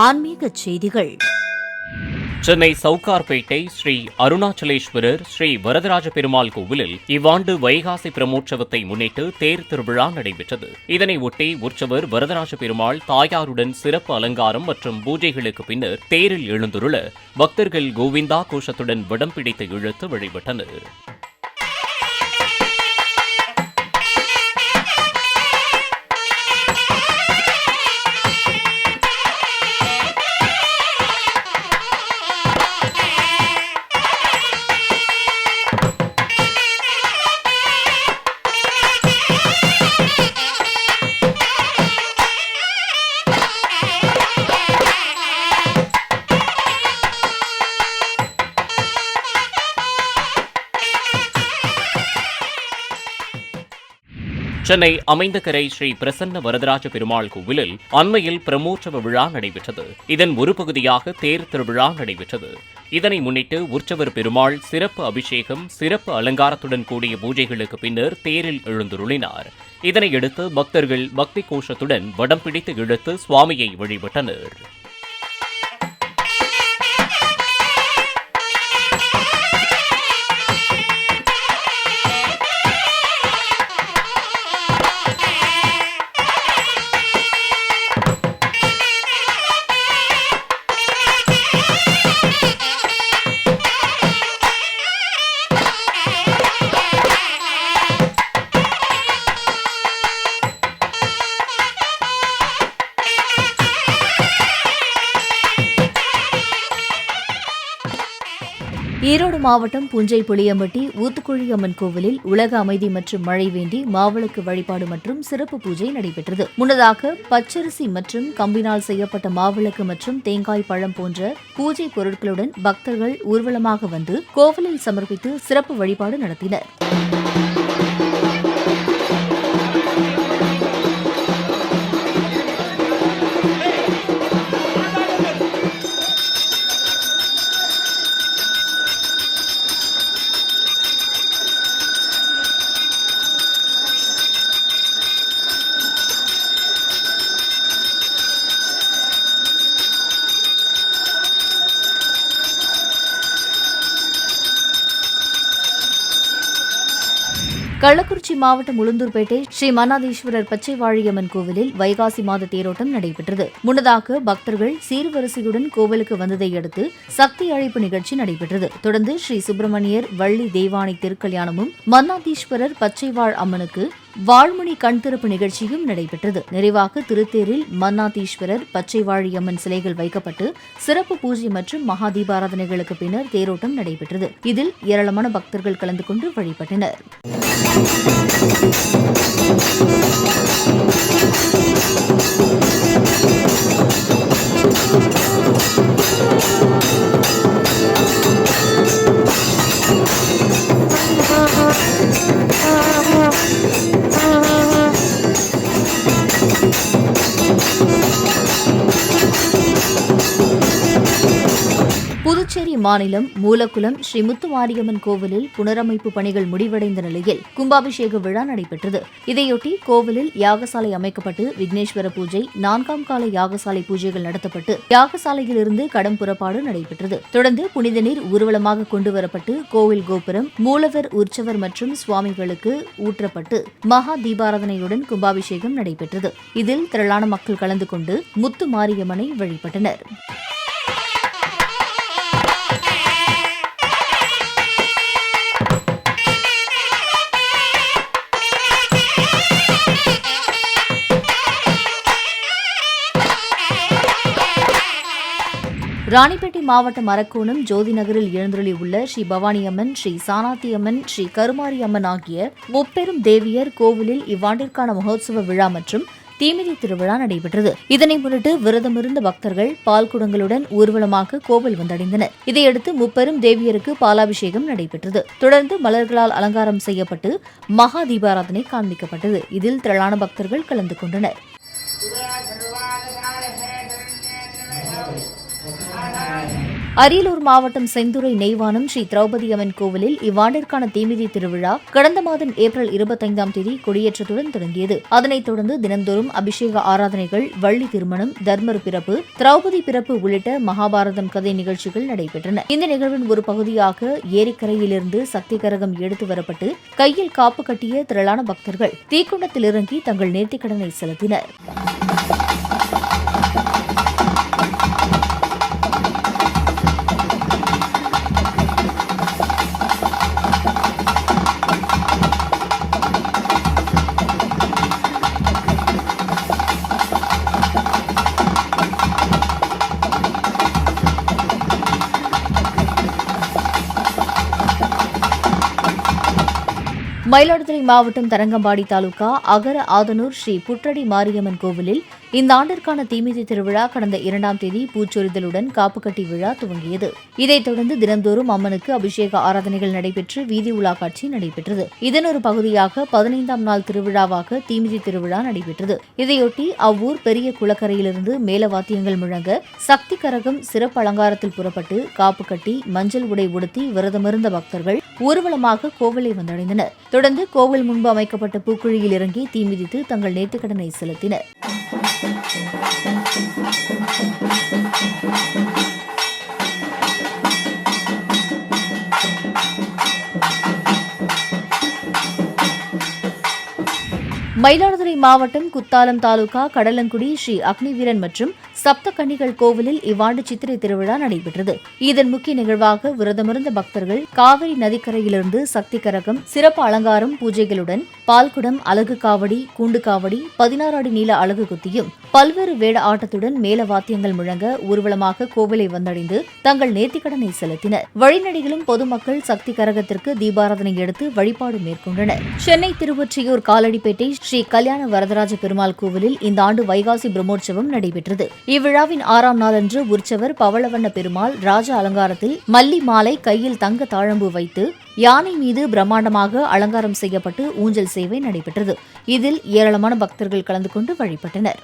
ஆன்மீகச் செய்திகள். சென்னை சவுகார்பேட்டை ஸ்ரீ அருணாச்சலேஸ்வரர் ஸ்ரீ வரதராஜ பெருமாள் கோவிலில் இவ்வாண்டு வைகாசி பிரமோற்சவத்தை முன்னிட்டு தேர் திருவிழா நடைபெற்றது. இதனை ஒட்டி உற்சவர் வரதராஜ பெருமாள் தாயாருடன் சிறப்பு அலங்காரம் மற்றும் பூஜைகளுக்கு பின்னர் தேரில் எழுந்துருள பக்தர்கள் கோவிந்தா கோஷத்துடன் வடம் பிடித்து இழுத்து வழிபட்டனர். சென்னை அமைந்தகரை ஸ்ரீ பிரசன்ன வரதராஜ பெருமாள் கோவிலில் அண்மையில் பிரமோற்சவ விழா நடைபெற்றது. இதன் ஒரு பகுதியாக தேர் திருவிழா நடைபெற்றது. இதனை முன்னிட்டு உற்சவர் பெருமாள் சிறப்பு அபிஷேகம், சிறப்பு அலங்காரத்துடன் கூடிய பூஜைகளுக்கு பின்னர் தேரில் எழுந்துருளினார். இதனையடுத்து பக்தர்கள் பக்தி கோஷத்துடன் வடம் பிடித்து இழுத்து சுவாமியை வழிபட்டனர். ஈரோடு மாவட்டம் புஞ்சை புளியம்பட்டி ஊத்துக்குழி அம்மன் கோவிலில் உலக அமைதி மற்றும் மழை வேண்டி மாவிளக்கு வழிபாடு மற்றும் சிறப்பு பூஜை நடைபெற்றது. முன்னதாக பச்சரிசி மற்றும் கம்பினால் செய்யப்பட்ட மாவிளக்கு மற்றும் தேங்காய் பழம் போன்ற பூஜை பொருட்களுடன் பக்தர்கள் ஊர்வலமாக வந்து கோவிலில் சமர்ப்பித்து சிறப்பு வழிபாடு நடத்தினர். கள்ளக்குறிச்சி மாவட்டம் உளுந்தூர்பேட்டை ஸ்ரீ மன்னாதீஸ்வரர் பச்சைவாழியம்மன் கோவிலில் வைகாசி மாத தேரோட்டம் நடைபெற்றது. முன்னதாக பக்தர்கள் சீர்வரிசையுடன் கோவிலுக்கு வந்ததை அடுத்து சக்தி அழைப்பு நிகழ்ச்சி நடைபெற்றது. தொடர்ந்து ஸ்ரீ சுப்பிரமணியர் வள்ளி தெய்வானை திருக்கல்யாணமும் மன்னாதீஸ்வரர் பச்சைவாழ் அம்மனுக்கு வாழ்மணி கண் திறப்பு நிகழ்ச்சியும் நடைபெற்றது. நிறைவாக திருத்தேரில் மன்னாதீஸ்வரர் பச்சைவாழியம்மன் சிலைகள் வைக்கப்பட்டு சிறப்பு பூஜை மற்றும் மகா தீபாராதனைகளுக்கு பின்னர் தேரோட்டம் நடைபெற்றது. இதில் ஏராளமான பக்தர்கள் கலந்து கொண்டு வழிபட்டனர். புதுச்சேரி மாநிலம் மூலக்குளம் ஸ்ரீ முத்துமாரியம்மன் கோவிலில் புனரமைப்பு பணிகள் முடிவடைந்த நிலையில் கும்பாபிஷேக விழா நடைபெற்றது. இதையொட்டி கோவிலில் யாகசாலை அமைக்கப்பட்டு விக்னேஸ்வர பூஜை, 4ஆம் கால யாகசாலை பூஜைகள் நடத்தப்பட்டு யாகசாலையிலிருந்து கடம் புறப்பாடு நடைபெற்றது. தொடர்ந்து புனித நீர் ஊர்வலமாக கொண்டுவரப்பட்டு கோவில் கோபுரம், மூலவர், உற்சவர் மற்றும் சுவாமிகளுக்கு ஊற்றப்பட்டு மகா தீபாராதனையுடன் கும்பாபிஷேகம் நடைபெற்றது. இதில் திரளான மக்கள் கலந்து கொண்டு முத்து மாரியம்மனை வழிபட்டனர். ராணிப்பேட்டை மாவட்டம் அரக்கோணம் ஜோதி நகரில் எழுந்தருளியுள்ள ஸ்ரீ பவானி அம்மன், ஸ்ரீ சானாத்தி அம்மன், ஸ்ரீ கருமாரி அம்மன் ஆகிய முப்பெரும் தேவியர் கோவிலில் இவ்வாண்டிற்கான மகோத்சவ விழா மற்றும் தீமிதி திருவிழா நடைபெற்றது. இதனை முன்னிட்டு விரதமிருந்த பக்தர்கள் பால் குடங்களுடன் ஊர்வலமாக கோவில் வந்தடைந்தனர். இதையடுத்து முப்பெரும் தேவியருக்கு பாலாபிஷேகம் நடைபெற்றது. தொடர்ந்து மலர்களால் அலங்காரம் செய்யப்பட்டு மகா தீபாராதனை காண்பிக்கப்பட்டது. இதில் திரளான பக்தர்கள் கலந்து கொண்டனர். அரியலூர் மாவட்டம் செந்துறை நெய்வானம் ஸ்ரீ திரௌபதி அம்மன் கோவிலில் இவ்வாண்டிற்கான தீமிதி திருவிழா கடந்த மாதம் ஏப்ரல் 25ஆம் தேதி கொடியேற்றத்துடன் தொடங்கியது. அதனைத் தொடர்ந்து தினந்தோறும் அபிஷேக ஆராதனைகள், வள்ளி திருமணம், தர்மர் பிறப்பு, திரௌபதி பிறப்பு உள்ளிட்ட மகாபாரதம் கதை நிகழ்ச்சிகள் நடைபெற்றன. இந்த நிகழ்வின் ஒரு பகுதியாக ஏரிக்கரையிலிருந்து சக்தி கரகம் எடுத்து வரப்பட்டு கையில் காப்பு கட்டிய திரளான பக்தர்கள் தீக்குண்டத்தில் இறங்கி தங்கள் நேர்த்திக்கடனை செலுத்தினர். மயிலாடுதுறை மாவட்டம் தரங்கம்பாடி தாலுகா அகர ஆதனூர் ஸ்ரீ புற்றடி மாரியம்மன் கோவிலில் இந்த ஆண்டிற்கான தீமிதி திருவிழா கடந்த 2ஆம் தேதி பூச்சொரிதலுடன் காப்புக்கட்டி விழா துவங்கியது. இதைத் தொடர்ந்து தினந்தோறும் அம்மனுக்கு அபிஷேக ஆராதனைகள் நடைபெற்று வீதி உலா காட்சி நடைபெற்றது. இதன் ஒரு பகுதியாக 15ஆம் நாள் திருவிழாவாக தீமிதி திருவிழா நடைபெற்றது. இதையொட்டி அவ்வூர் பெரிய குளக்கரையிலிருந்து மேலவாத்தியங்கள் முழங்க சக்தி கரகம் சிறப்பு அலங்காரத்தில் புறப்பட்டு காப்பு கட்டி மஞ்சள் உடை உடுத்தி விரதமிருந்த பக்தர்கள் ஊர்வலமாக கோவிலை வந்தடைந்தனர். தொடர்ந்து கோவில் முன்பு அமைக்கப்பட்ட பூக்குழியில் இறங்கி தீமிதித்து தங்கள் நேர்த்திக்கடனை செலுத்தினர். மயிலாடுதுறை மாவட்டம் குத்தாலம் தாலுகா கடலங்குடி ஸ்ரீ அக்னிவீரன் மற்றும் சப்த கன்னிகள் கோவிலில் இவ்வாண்டு சித்திரை திருவிழா நடைபெற்றது. இதன் முக்கிய நிகழ்வாக விரதமிருந்த பக்தர்கள் காவிரி நதிக்கரையிலிருந்து சக்தி கரகம், சிறப்பு அலங்காரம், பூஜைகளுடன் பால்குடம், அலகு காவடி, கூண்டு காவடி, 16 அடி நீள அலகு குத்தியும் பல்வேறு வேட ஆட்டத்துடன் மேல வாத்தியங்கள் முழங்க ஊர்வலமாக கோவிலை வந்தடைந்து தங்கள் நேர்த்திக்கடனை செலுத்தினர். வழிநடிகளும் பொதுமக்கள் சக்தி கரகத்திற்கு தீபாராதனை எடுத்து வழிபாடு மேற்கொண்டனர். சென்னை திருவொற்றியூர் காலடிப்பேட்டை ஸ்ரீ கல்யாண வரதராஜ பெருமாள் கோவிலில் இந்த ஆண்டு வைகாசி பிரம்மோற்சவம் நடைபெற்றது. இவ்விழாவின் 6ஆம் நாளன்று உற்சவர் பவளவண்ண பெருமாள் ராஜ அலங்காரத்தில் மல்லி மாலை கையில் தங்க தாழம்பு வைத்து யானை மீது பிரம்மாண்டமாக அலங்காரம் செய்யப்பட்டு ஊஞ்சல் சேவை நடைபெற்றது. இதில் ஏராளமான பக்தர்கள் கலந்து கொண்டு வழிபட்டனர்.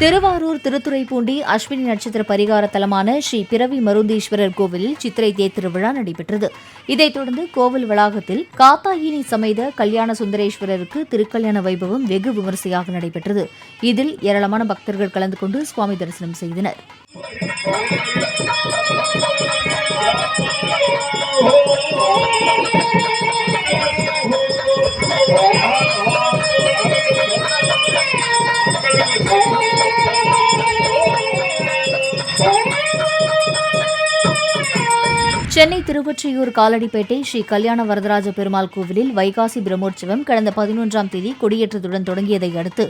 திருவாரூர் திருத்துறைப்பூண்டி அஸ்வினி நட்சத்திர பரிகார தலமான ஸ்ரீ பிறவி மருந்தீஸ்வரர் கோவிலில் சித்திரை தேர் திருவிழா நடைபெற்றது. இதைத் தொடர்ந்து கோவில் வளாகத்தில் காத்தாயினி சமேத கல்யாண சுந்தரேஸ்வரருக்கு திருக்கல்யாண வைபவம் வெகு விமரிசையாக நடைபெற்றது. இதில் ஏராளமான பக்தர்கள் கலந்து கொண்டு சுவாமி தரிசனம் செய்தனர். சென்னை திருவொற்றியூர் காலடிப்பேட்டை ஸ்ரீ கல்யாண வரதராஜ பெருமாள் கோவிலில் வைகாசி பிரம்மோற்சவம் கடந்த 11ஆம் தேதி கொடியேற்றத்துடன் தொடங்கியதை அடுத்து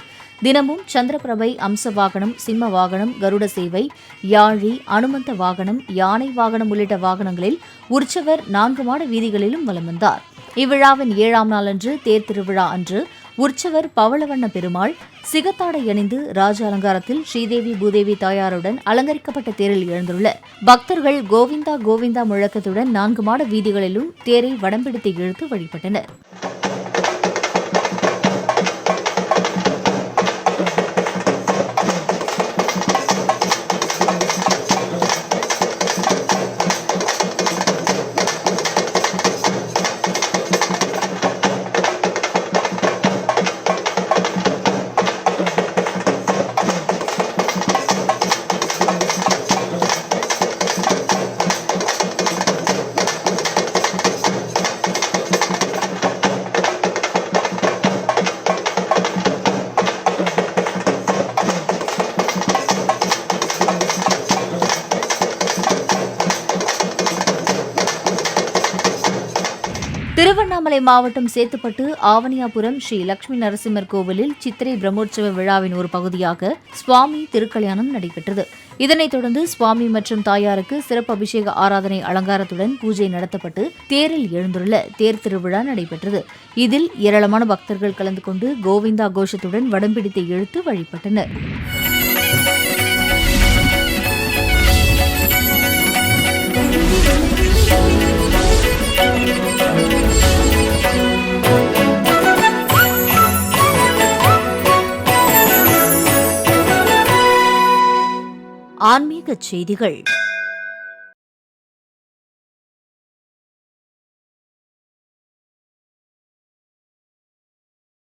தினமும் சந்திரபிரபை, அம்ச வாகனம், சிம்ம வாகனம், கருட சேவை, யாழி, அனுமந்த வாகனம், யானை வாகனம் உள்ளிட்ட வாகனங்களில் உற்சவர் 4 மாட வீதிகளிலும் வலம் வந்தார். இவ்விழாவின் 7ஆம் நாளன்று தேர் திருவிழா அன்று உற்சவர் பவளவண்ண பெருமாள் சிகத்தாடை அணிந்து ராஜ அலங்காரத்தில் ஸ்ரீதேவி பூதேவி தாயாருடன் அலங்கரிக்கப்பட்ட தேரில் எழுந்துள்ள பக்தர்கள் கோவிந்தா கோவிந்தா முழக்கத்துடன் 4 மாட வீதிகளிலும் தேரை வடம்பிடித்து இழுத்து வழிபட்டனர். திருவண்ணாமலை மாவட்டம் சேத்துப்பட்டு ஆவணியாபுரம் ஸ்ரீ லட்சுமி நரசிம்மர் கோவிலில் சித்திரை பிரம்மோற்சவ விழாவின் ஒரு பகுதியாக சுவாமி திருக்கல்யாணம் நடைபெற்றது. இதனைத் தொடர்ந்து சுவாமி மற்றும் தாயாருக்கு சிறப்பு அபிஷேக ஆராதனை அலங்காரத்துடன் பூஜை நடத்தப்பட்டு தேரில் எழுந்துள்ள தேர் திருவிழா நடைபெற்றது. இதில் ஏராளமான பக்தர்கள் கலந்து கொண்டு கோவிந்தா கோஷத்துடன் வடம்பிடித்து இழுத்து வழிபட்டனர். ஆன்மீகச் செய்திகள்.